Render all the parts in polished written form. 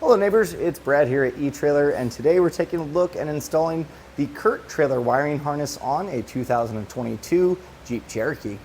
Hello neighbors, it's Brad here at eTrailer, and today we're taking a look at installing the Curt trailer wiring harness on a 2022 Jeep Cherokee.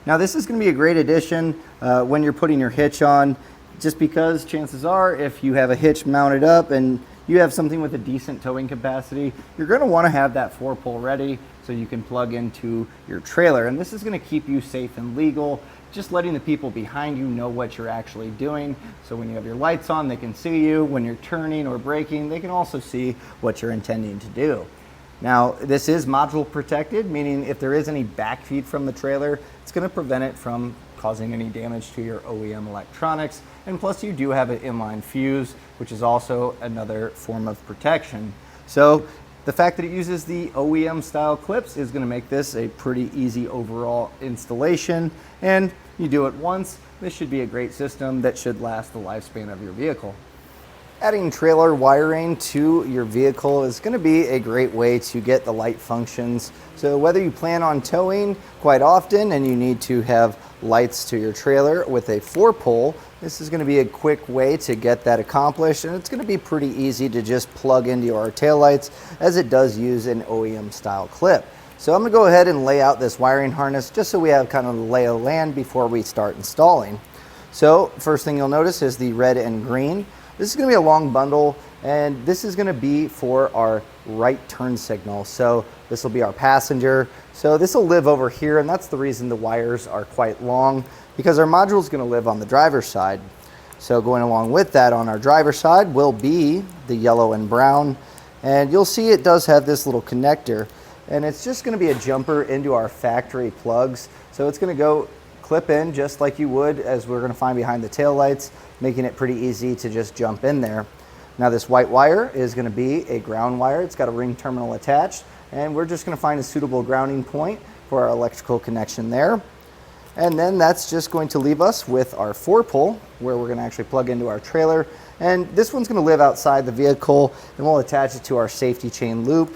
Now this is going to be a great addition when you're putting your hitch on, just because chances are if you have a hitch mounted up and you have something with a decent towing capacity, you're going to want to have that 4-pole ready so you can plug into your trailer. And this is going to keep you safe and legal, just letting the people behind you know what you're actually doing. So when you have your lights on, they can see you. When you're turning or braking, they can also see what you're intending to do. Now, this is module protected, meaning if there is any backfeed from the trailer, it's going to prevent it from causing any damage to your OEM electronics. And plus you do have an inline fuse, which is also another form of protection. So the fact that it uses the OEM style clips is going to make this a pretty easy overall installation. And you do it once, this should be a great system that should last the lifespan of your vehicle. Adding trailer wiring to your vehicle is going to be a great way to get the light functions. So whether you plan on towing quite often and you need to have lights to your trailer with a 4-pole, this is going to be a quick way to get that accomplished, and it's going to be pretty easy to just plug into your taillights, as it does use an OEM style clip. So I'm going to go ahead and lay out this wiring harness just so we have kind of the lay of the land before we start installing. So first thing you'll notice is the red and green. This is going to be a long bundle, and this is going to be for our right turn signal. So this will be our passenger. So this will live over here, and that's the reason the wires are quite long, because our module is going to live on the driver's side. So going along with that on our driver's side will be the yellow and brown, and you'll see it does have this little connector, and it's just going to be a jumper into our factory plugs. So it's going to go clip in just like you would as we're going to find behind the tail lights, making it pretty easy to just jump in there. Now this white wire is going to be a ground wire. It's got a ring terminal attached, and we're just going to find a suitable grounding point for our electrical connection there. And then that's just going to leave us with our 4-pole, where we're going to actually plug into our trailer. And this one's going to live outside the vehicle, and we'll attach it to our safety chain loop.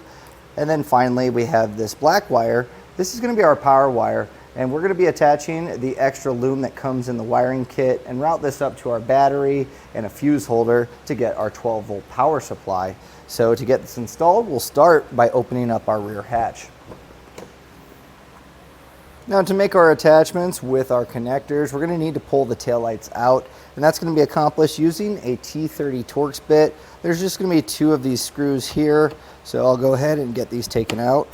And then finally we have this black wire. This is going to be our power wire, and we're going to be attaching the extra loom that comes in the wiring kit and route this up to our battery and a fuse holder to get our 12-volt power supply. So to get this installed, we'll start by opening up our rear hatch. Now to make our attachments with our connectors, we're going to need to pull the taillights out, and that's going to be accomplished using a T30 Torx bit. There's just going to be 2 of these screws here, so I'll go ahead and get these taken out.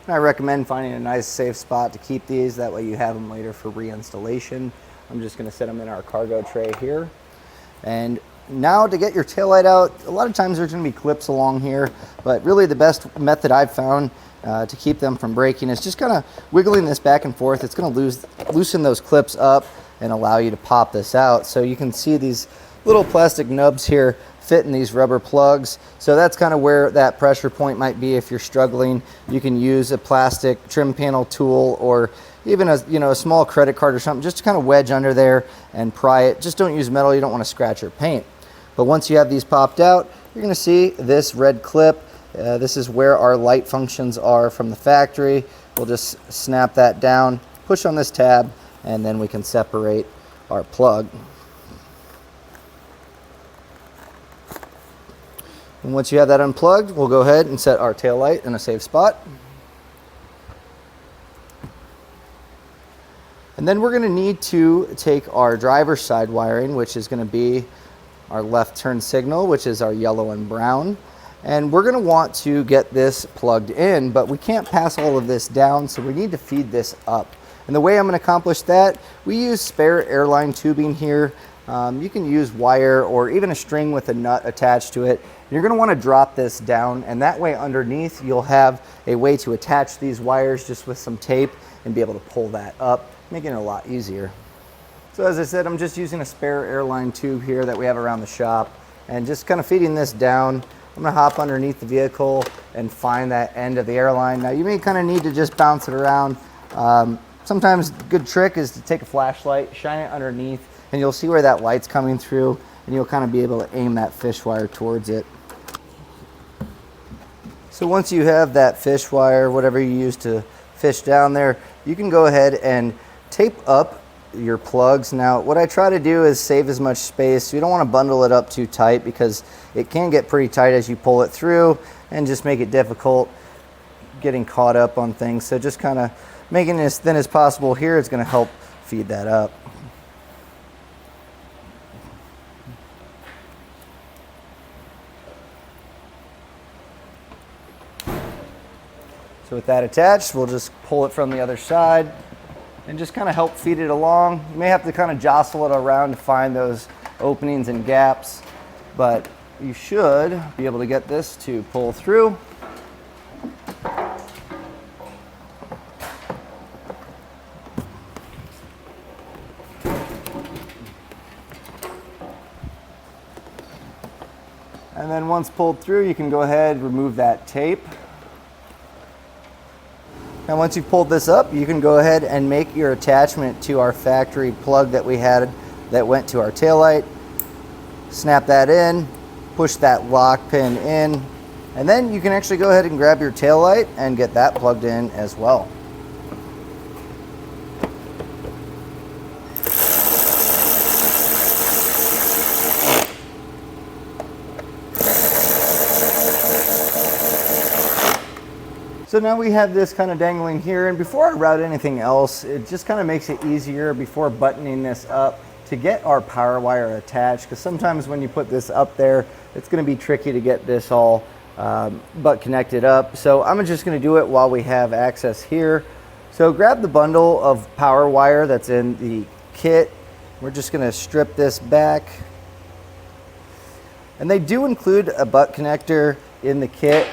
I recommend finding a nice safe spot to keep these, that way you have them later for reinstallation. I'm just going to set them in our cargo tray here. And now to get your taillight out, a lot of times there's going to be clips along here, but really the best method I've found to keep them from breaking is just kind of wiggling this back and forth. It's going to loosen those clips up and allow you to pop this out. So you can see these little plastic nubs here fit in these rubber plugs. So that's kind of where that pressure point might be if you're struggling. You can use a plastic trim panel tool or even a small credit card or something just to kind of wedge under there and pry it. Just don't use metal, you don't want to scratch or paint. But once you have these popped out, you're going to see this red clip. This is where our light functions are from the factory. We'll just snap that down, push on this tab, and then we can separate our plug. And once you have that unplugged, we'll go ahead and set our tail light in a safe spot. And then we're going to need to take our driver's side wiring, which is going to be our left turn signal, which is our yellow and brown. And we're going to want to get this plugged in, but we can't pass all of this down, so we need to feed this up. And the way I'm going to accomplish that, we use spare airline tubing here. You can use wire or even a string with a nut attached to it. You're going to want to drop this down, and that way underneath you'll have a way to attach these wires just with some tape and be able to pull that up, making it a lot easier. So as I said, I'm just using a spare airline tube here that we have around the shop and just kind of feeding this down. I'm going to hop underneath the vehicle and find that end of the airline. Now you may kind of need to just bounce it around. Sometimes a good trick is to take a flashlight, shine it underneath, and you'll see where that light's coming through. and you'll kind of be able to aim that fish wire towards it. So once you have that fish wire, whatever you use to fish down there, you can go ahead and tape up your plugs. Now what I try to do is save as much space. You don't want to bundle it up too tight because it can get pretty tight as you pull it through and just make it difficult getting caught up on things. So just kind of making it as thin as possible here is going to help feed that up. So with that attached, we'll just pull it from the other side and just kind of help feed it along. You may have to kind of jostle it around to find those openings and gaps, but you should be able to get this to pull through. And then once pulled through, you can go ahead and remove that tape. Now once you've pulled this up, you can go ahead and make your attachment to our factory plug that we had that went to our taillight. Snap that in, push that lock pin in, and then you can actually go ahead and grab your taillight and get that plugged in as well. So now we have this kind of dangling here, and before I route anything else, it just kind of makes it easier before buttoning this up to get our power wire attached, because sometimes when you put this up there, it's going to be tricky to get this all butt connected up. So I'm just going to do it while we have access here. So grab the bundle of power wire that's in the kit. We're just going to strip this back. And they do include a butt connector in the kit.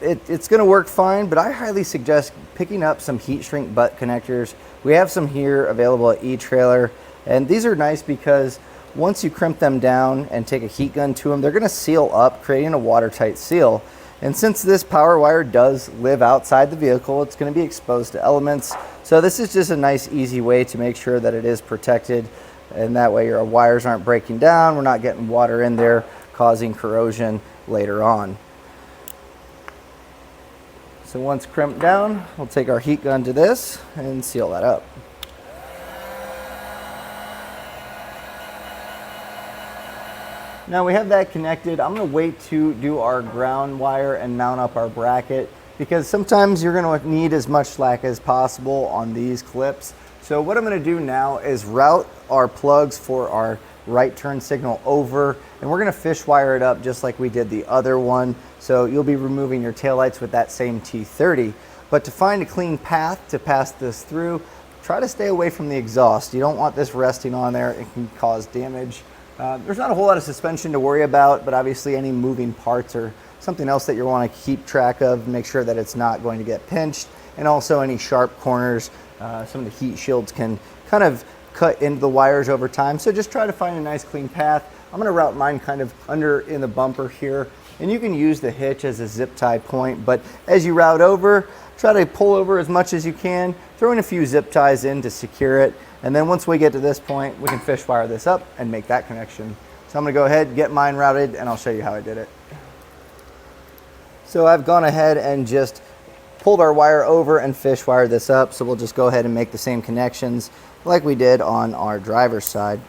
It's going to work fine, but I highly suggest picking up some heat shrink butt connectors. We have some here available at eTrailer, and these are nice because once you crimp them down and take a heat gun to them, they're going to seal up, creating a watertight seal. And since this power wire does live outside the vehicle, it's going to be exposed to elements. So this is just a nice, easy way to make sure that it is protected, and that way your wires aren't breaking down. We're not getting water in there causing corrosion later on. So once crimped down, we'll take our heat gun to this and seal that up. Now we have that connected. I'm going to wait to do our ground wire and mount up our bracket, because sometimes you're going to need as much slack as possible on these clips. So what I'm going to do now is route our plugs for our right turn signal over, and we're going to fish wire it up just like we did the other one. So you'll be removing your taillights with that same T30. But to find a clean path to pass this through, try to stay away from the exhaust. You don't want this resting on there. It can cause damage. There's not a whole lot of suspension to worry about, but obviously any moving parts or something else that you want to keep track of, make sure that it's not going to get pinched. And also any sharp corners, some of the heat shields can kind of cut into the wires over time. So just try to find a nice clean path. I'm going to route mine kind of under in the bumper here, and you can use the hitch as a zip tie point, but as you route over, try to pull over as much as you can, throw in a few zip ties in to secure it, and then once we get to this point, we can fish wire this up and make that connection. So I'm going to go ahead and get mine routed, and I'll show you how I did it. So I've gone ahead and just pulled our wire over and fish wired this up, so we'll just go ahead and make the same connections like we did on our driver's side.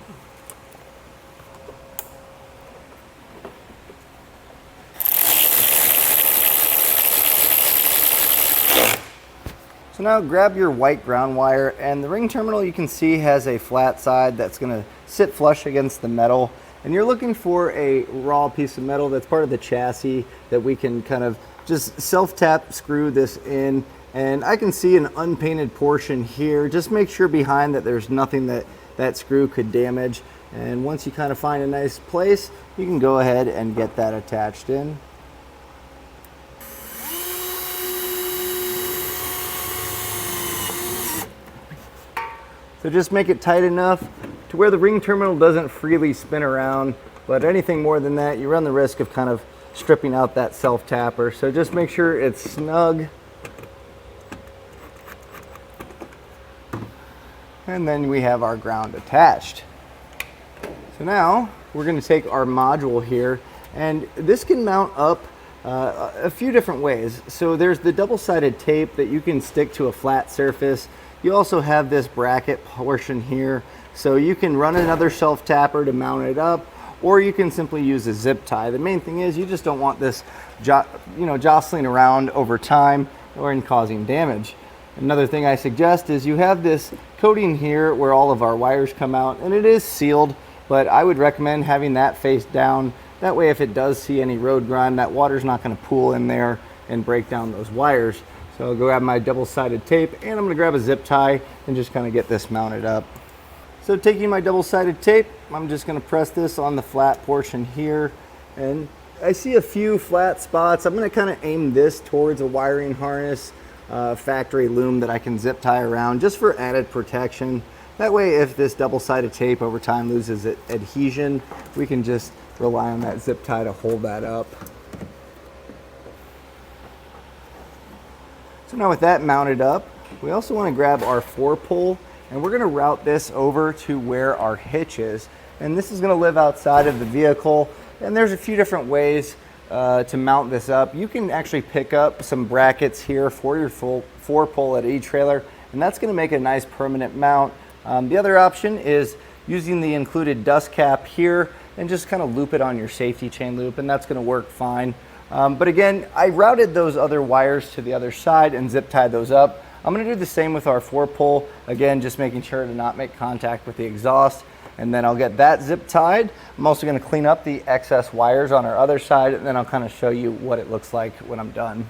So now grab your white ground wire, and the ring terminal you can see has a flat side that's going to sit flush against the metal, and you're looking for a raw piece of metal that's part of the chassis that we can kind of just self-tap screw this in. And I can see an unpainted portion here. Just make sure behind that there's nothing that screw could damage, and once you kind of find a nice place, you can go ahead and get that attached in. So just make it tight enough to where the ring terminal doesn't freely spin around, but anything more than that, you run the risk of kind of stripping out that self-tapper. So just make sure it's snug. And then we have our ground attached. So So now we're going to take our module here, and this can mount up a few different ways. So there's the double-sided tape that you can stick to a flat surface. You also have this bracket portion here, so you can run another shelf tapper to mount it up, or you can simply use a zip tie. The main thing is you just don't want this jostling around over time or in causing damage. Another thing I suggest is you have this coating here where all of our wires come out, and it is sealed, but I would recommend having that face down. That way, if it does see any road grime, that water's not going to pool in there and break down those wires. So I'll go grab my double-sided tape, and I'm going to grab a zip tie and just kind of get this mounted up. So taking my double-sided tape, I'm just going to press this on the flat portion here, and I see a few flat spots. I'm going to kind of aim this towards a wiring harness, factory loom that I can zip tie around just for added protection. That way, if this double-sided tape over time loses adhesion, we can just rely on that zip tie to hold that up. So now with that mounted up, we also want to grab our 4-pull, and we're going to route this over to where our hitch is. And this is going to live outside of the vehicle, and there's a few different ways to mount this up. You can actually pick up some brackets here for your full 4-pull at eTrailer, and that's going to make a nice permanent mount. The other option is using the included dust cap here and just kind of loop it on your safety chain loop, and that's going to work fine. But again, I routed those other wires to the other side and zip tied those up. I'm going to do the same with our 4-pull, again just making sure to not make contact with the exhaust, and then I'll get that zip tied. I'm also going to clean up the excess wires on our other side, and then I'll kind of show you what it looks like when I'm done.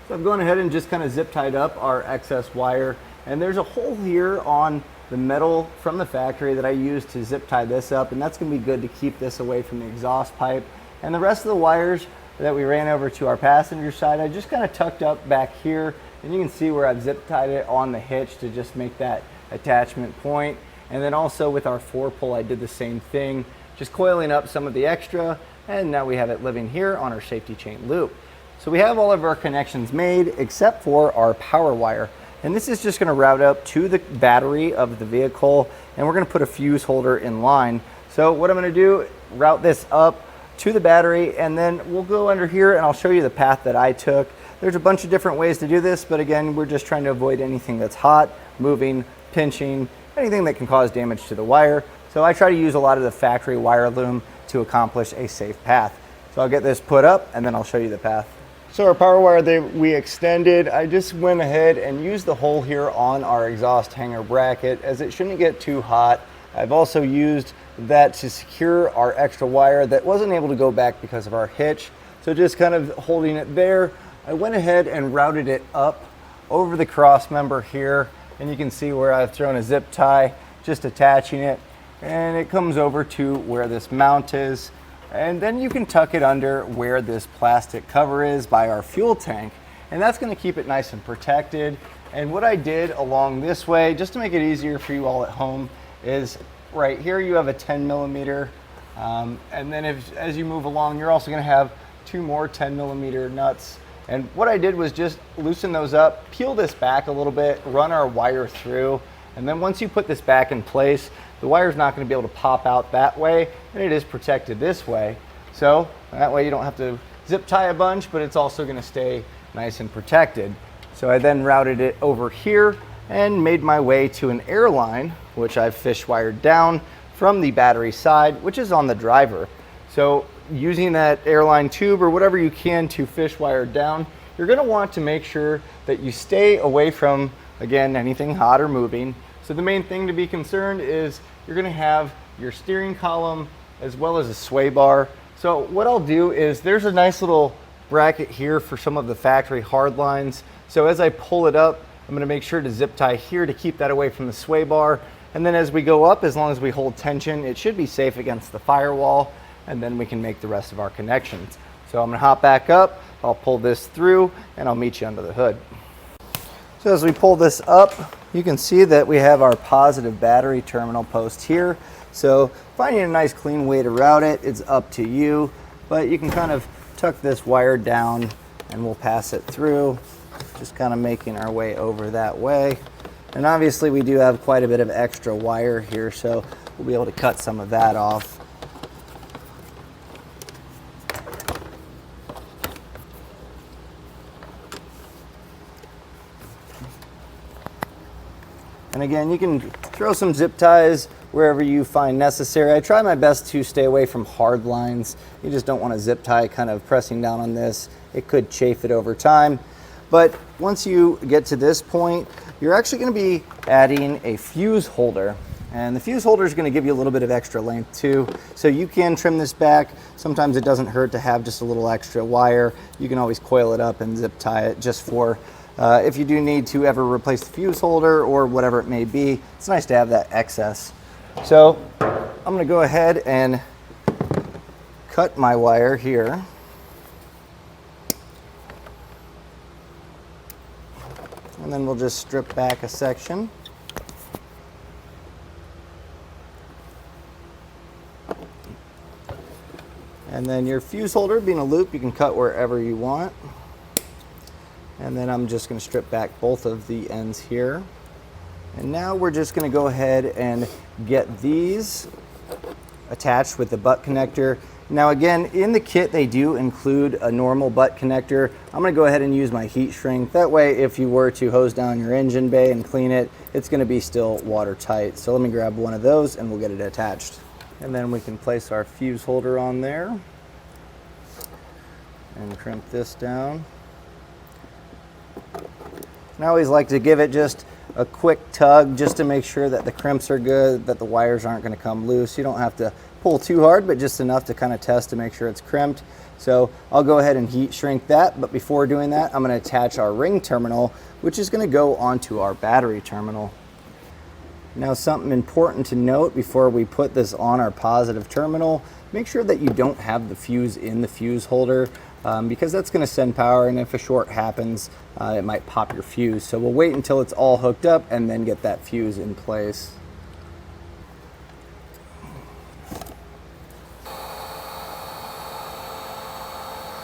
So I've gone ahead and just kind of zip tied up our excess wire, and there's a hole here on the metal from the factory that I used to zip tie this up, and that's going to be good to keep this away from the exhaust pipe. And the rest of the wires that we ran over to our passenger side, I just kind of tucked up back here, and you can see where I've zip tied it on the hitch to just make that attachment point. And then also with our 4-pull, I did the same thing, just coiling up some of the extra, and now we have it living here on our safety chain loop. So we have all of our connections made except for our power wire. And this is just going to route up to the battery of the vehicle, and we're going to put a fuse holder in line. So what I'm going to do, route this up to the battery, and then we'll go under here and I'll show you the path that I took. There's a bunch of different ways to do this, but again, we're just trying to avoid anything that's hot, moving, pinching, anything that can cause damage to the wire. So I try to use a lot of the factory wire loom to accomplish a safe path. So I'll get this put up and then I'll show you the path. So our power wire that we extended, I just went ahead and used the hole here on our exhaust hanger bracket as it shouldn't get too hot. I've also used that to secure our extra wire that wasn't able to go back because of our hitch. So just kind of holding it there, I went ahead and routed it up over the cross member here, and you can see where I've thrown a zip tie, just attaching it, and it comes over to where this mount is. And then you can tuck it under where this plastic cover is by our fuel tank, and that's going to keep it nice and protected. And what I did along this way, just to make it easier for you all at home, is right here you have a 10 millimeter, and then as you move along, you're also going to have 2 more 10 millimeter nuts. And what I did was just loosen those up, peel this back a little bit, run our wire through, and then once you put this back in place, the wire's not going to be able to pop out that way, and it is protected this way. So that way you don't have to zip tie a bunch, but it's also going to stay nice and protected. So I then routed it over here and made my way to an air line, which I've fish wired down from the battery side, which is on the driver. So using that airline tube or whatever you can to fish wire down, you're going to want to make sure that you stay away from, again, anything hot or moving. So the main thing to be concerned is you're going to have your steering column as well as a sway bar. So what I'll do is there's a nice little bracket here for some of the factory hard lines. So as I pull it up, I'm going to make sure to zip tie here to keep that away from the sway bar. And then as we go up, as long as we hold tension, it should be safe against the firewall, and then we can make the rest of our connections. So I'm going to hop back up, I'll pull this through, and I'll meet you under the hood. So as we pull this up, you can see that we have our positive battery terminal post here. So finding a nice clean way to route it, it's up to you, but you can kind of tuck this wire down and we'll pass it through, just kind of making our way over that way. And obviously we do have quite a bit of extra wire here, so we'll be able to cut some of that off. And again, you can throw some zip ties wherever you find necessary. I try my best to stay away from hard lines. You just don't want a zip tie kind of pressing down on this. It could chafe it over time. But once you get to this point, you're actually going to be adding a fuse holder. And the fuse holder is going to give you a little bit of extra length too. So you can trim this back. Sometimes it doesn't hurt to have just a little extra wire. You can always coil it up and zip tie it just for if you do need to ever replace the fuse holder or whatever it may be. It's nice to have that excess. So I'm going to go ahead and cut my wire here. And then we'll just strip back a section. And then your fuse holder being a loop, you can cut wherever you want. And then I'm just going to strip back both of the ends here. And now we're just going to go ahead and get these attached with the butt connector. Now again, in the kit they do include a normal butt connector. I'm going to go ahead and use my heat shrink. That way if you were to hose down your engine bay and clean it, it's going to be still watertight. So let me grab one of those and we'll get it attached. And then we can place our fuse holder on there and crimp this down. And I always like to give it just a quick tug just to make sure that the crimps are good, that the wires aren't going to come loose. You don't have to pull too hard, but just enough to kind of test to make sure it's crimped. So I'll go ahead and heat shrink that, but before doing that, I'm going to attach our ring terminal, which is going to go onto our battery terminal. Now, something important to note before we put this on our positive terminal, make sure that you don't have the fuse in the fuse holder because that's going to send power, and if a short happens, it might pop your fuse. So we'll wait until it's all hooked up and then get that fuse in place.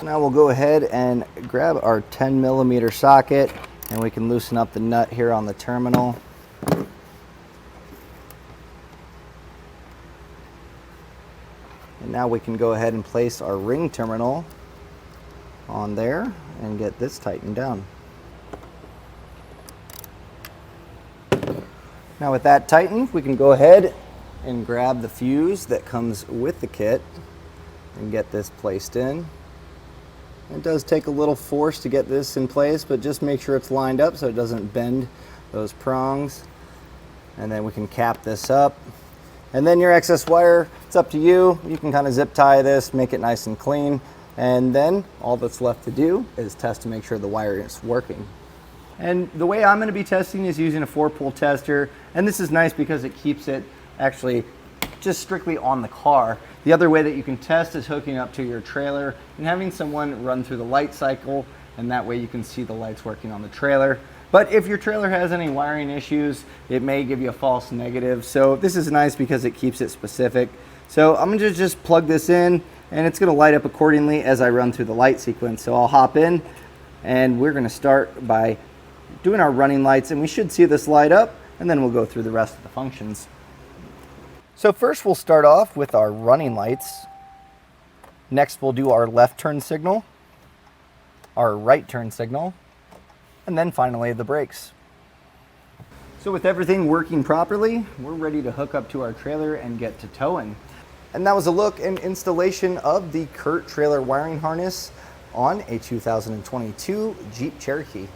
Now we'll go ahead and grab our 10mm socket and we can loosen up the nut here on the terminal. And now we can go ahead and place our ring terminal on there and get this tightened down. Now with that tightened, we can go ahead and grab the fuse that comes with the kit and get this placed in. It does take a little force to get this in place, but just make sure it's lined up so it doesn't bend those prongs. And then we can cap this up. And then your excess wire, it's up to you. You can kind of zip tie this, make it nice and clean. And then all that's left to do is test to make sure the wire is working. And the way I'm going to be testing is using a 4-pole tester. And this is nice because it keeps it actually just strictly on the car. The other way that you can test is hooking up to your trailer and having someone run through the light cycle, and that way you can see the lights working on the trailer. But if your trailer has any wiring issues, it may give you a false negative. So this is nice because it keeps it specific. So I'm going to just plug this in and it's going to light up accordingly as I run through the light sequence. So I'll hop in and we're going to start by doing our running lights, and we should see this light up, and then we'll go through the rest of the functions. So first we'll start off with our running lights. Next we'll do our left turn signal, our right turn signal, and then finally the brakes. So with everything working properly, we're ready to hook up to our trailer and get to towing. And that was a look and installation of the Curt trailer wiring harness on a 2022 Jeep Cherokee.